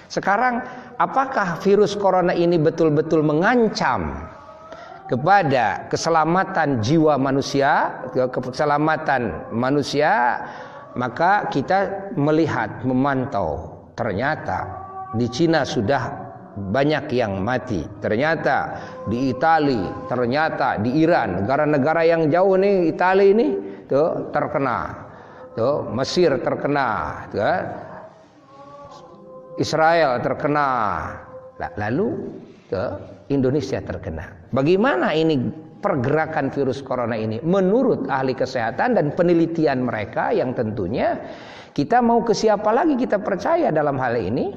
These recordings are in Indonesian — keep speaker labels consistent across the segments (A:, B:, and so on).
A: Sekarang apakah virus corona ini betul-betul mengancam kepada keselamatan jiwa manusia, keselamatan manusia? Maka kita melihat, memantau, ternyata di Cina sudah banyak yang mati. Ternyata di Italia, ternyata di Iran, negara-negara yang jauh nih, Italia ini tuh terkena. Tuh, Mesir terkena, tuh, Israel terkena. Lalu tuh, Indonesia terkena. Bagaimana ini pergerakan virus corona ini menurut ahli kesehatan dan penelitian mereka, yang tentunya kita mau ke siapa lagi kita percaya dalam hal ini?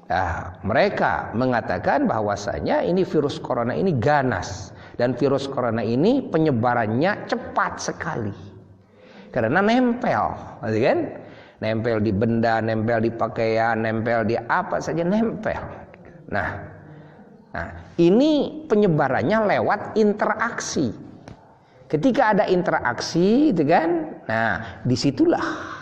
A: Nah, mereka mengatakan bahwasanya ini virus corona ini ganas, dan virus corona ini penyebarannya cepat sekali karena nempel, kan? Nempel di benda, nempel di pakaian, nempel di apa saja, nempel. Nah, ini penyebarannya lewat interaksi. Ketika ada interaksi, itu kan, nah disitulah.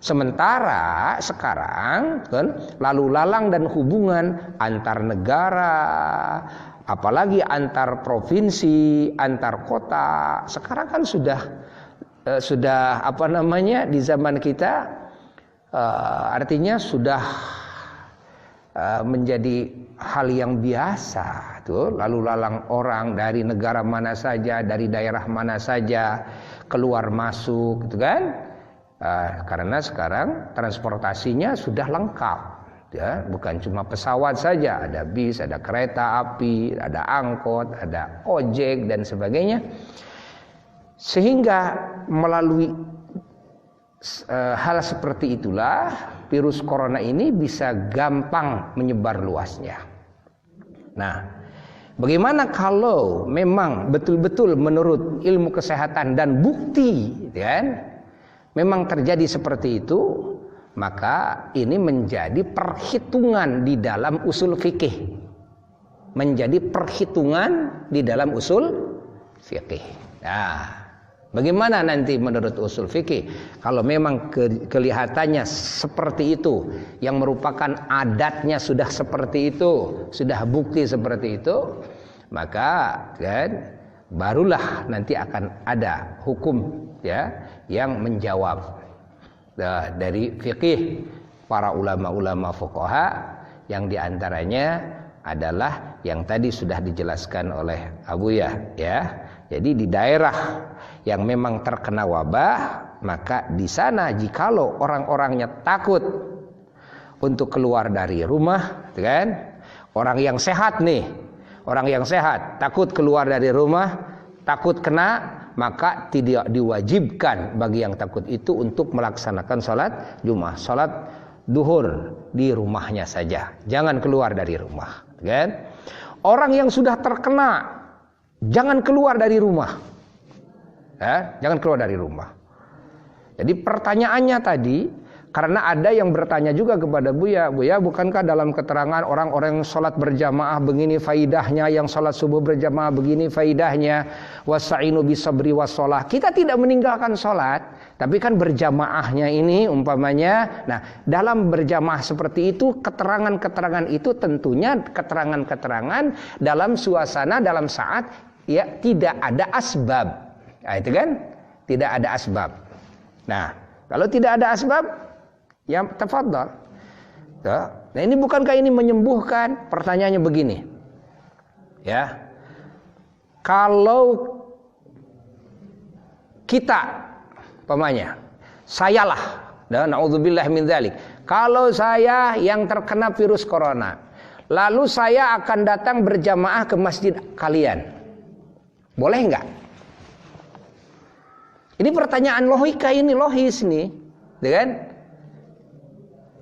A: Sementara sekarang kan, lalu lalang dan hubungan antar negara, apalagi antar provinsi, antar kota, sekarang kan sudah apa namanya, di zaman kita artinya sudah menjadi hal yang biasa tuh, lalu lalang orang dari negara mana saja, dari daerah mana saja, keluar masuk gitu kan. Karena sekarang transportasinya sudah lengkap ya, bukan cuma pesawat saja, ada bis, ada kereta api, ada angkot, ada ojek dan sebagainya. Sehingga melalui hal seperti itulah virus corona ini bisa gampang menyebar luasnya. Nah, bagaimana kalau memang betul-betul menurut ilmu kesehatan dan bukti, kan, memang terjadi seperti itu, maka ini menjadi perhitungan di dalam usul fikih. Menjadi perhitungan di dalam usul fikih. Nah, bagaimana nanti menurut usul fikih? Kalau memang kelihatannya seperti itu, yang merupakan adatnya sudah seperti itu, sudah bukti seperti itu, maka kan barulah nanti akan ada hukum ya yang menjawab dari fikih para ulama-ulama fuqaha, yang diantaranya adalah yang tadi sudah dijelaskan oleh Abuya ya. Jadi di daerah yang memang terkena wabah, maka di sana jikalau orang-orangnya takut untuk keluar dari rumah, kan? Orang yang sehat nih, orang yang sehat takut keluar dari rumah, takut kena, maka tidak diwajibkan bagi yang takut itu untuk melaksanakan sholat Jumat, sholat duhur di rumahnya saja, jangan keluar dari rumah, kan? Orang yang sudah terkena, jangan keluar dari rumah, ya, jangan keluar dari rumah. Jadi pertanyaannya tadi, karena ada yang bertanya juga kepada Buya, bukankah dalam keterangan orang-orang yang sholat berjamaah begini faidahnya, yang sholat subuh berjamaah begini faidahnya, wasta'inu bisabri wassalah. Kita tidak meninggalkan sholat, tapi kan berjamaahnya ini umpamanya. Nah, dalam berjamaah seperti itu, keterangan-keterangan itu tentunya keterangan-keterangan dalam suasana, dalam saat ya tidak ada asbab. Nah, itu kan tidak ada asbab. Nah, kalau tidak ada asbab, ya tafadhal. Nah, ini bukankah ini menyembuhkan? Pertanyaannya begini. Ya. Kalau kita umpamanya, sayalah, dan naudzubillah min dzalik. Kalau saya yang terkena virus corona, lalu saya akan datang berjamaah ke masjid kalian. Boleh enggak? Ini pertanyaan logika, ini logis nih, kan?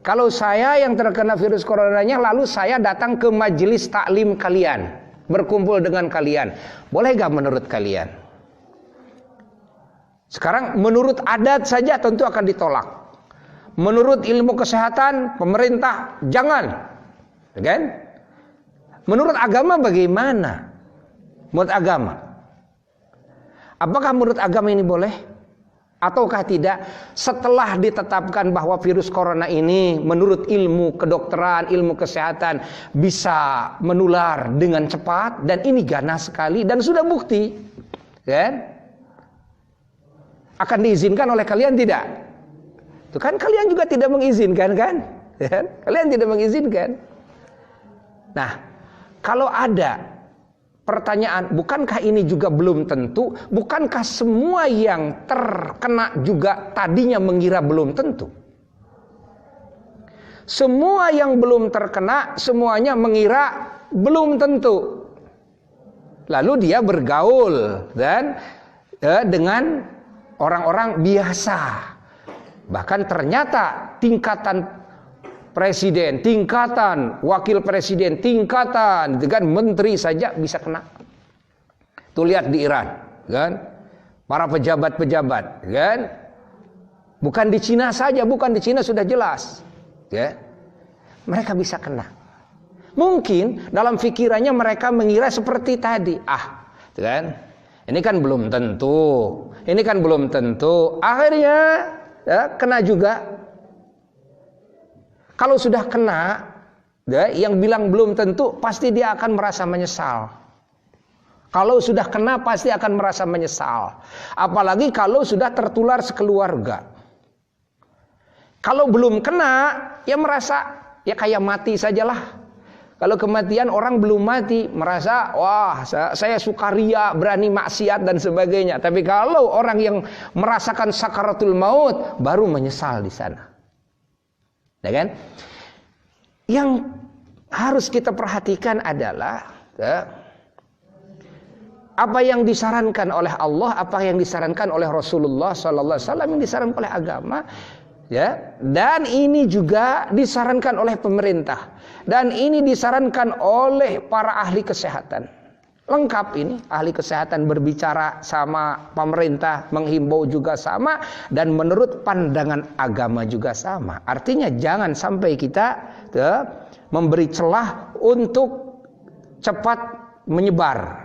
A: Kalau saya yang terkena virus coronanya, lalu saya datang ke majelis taklim kalian, berkumpul dengan kalian, boleh gak menurut kalian? Sekarang menurut adat saja tentu akan ditolak. Menurut ilmu kesehatan, pemerintah jangan, kan? Menurut agama bagaimana? Menurut agama, apakah menurut agama ini boleh? Ataukah tidak setelah ditetapkan bahwa virus corona ini menurut ilmu kedokteran, ilmu kesehatan bisa menular dengan cepat dan ini ganas sekali dan sudah bukti, kan? Akan diizinkan oleh kalian tidak? Itu kan kalian juga tidak mengizinkan kan? Kalian tidak mengizinkan. Nah, kalau ada pertanyaan, bukankah ini juga belum tentu? Bukankah semua yang terkena juga tadinya mengira belum tentu? Semua yang belum terkena, semuanya mengira belum tentu. Lalu dia bergaul dan dengan orang-orang biasa. Bahkan ternyata tingkatan presiden, tingkatan wakil presiden, tingkatan dengan menteri saja bisa kena. Tuh lihat di Iran, kan? Para pejabat-pejabat, kan? Bukan di Cina saja, bukan di Cina sudah jelas, ya. Mereka bisa kena. Mungkin dalam pikirannya mereka mengira seperti tadi, kan? Ini kan belum tentu. Ini kan belum tentu. Akhirnya ya, kena juga. Kalau sudah kena, ya, yang bilang belum tentu pasti dia akan merasa menyesal. Kalau sudah kena pasti akan merasa menyesal. Apalagi kalau sudah tertular sekeluarga. Kalau belum kena, ya merasa ya kayak mati sajalah. Kalau kematian orang belum mati, merasa wah saya sukaria, berani maksiat dan sebagainya. Tapi kalau orang yang merasakan sakaratul maut, baru menyesal di sana. Ya kan? Yang harus kita perhatikan adalah apa yang disarankan oleh Allah, apa yang disarankan oleh Rasulullah sallallahu alaihi wasallam, yang disarankan oleh agama, ya. Dan ini juga disarankan oleh pemerintah. Dan ini disarankan oleh para ahli kesehatan. Lengkap ini, ahli kesehatan berbicara sama pemerintah, menghimbau juga sama, dan menurut pandangan agama juga sama. Artinya jangan sampai kita memberi celah untuk cepat menyebar.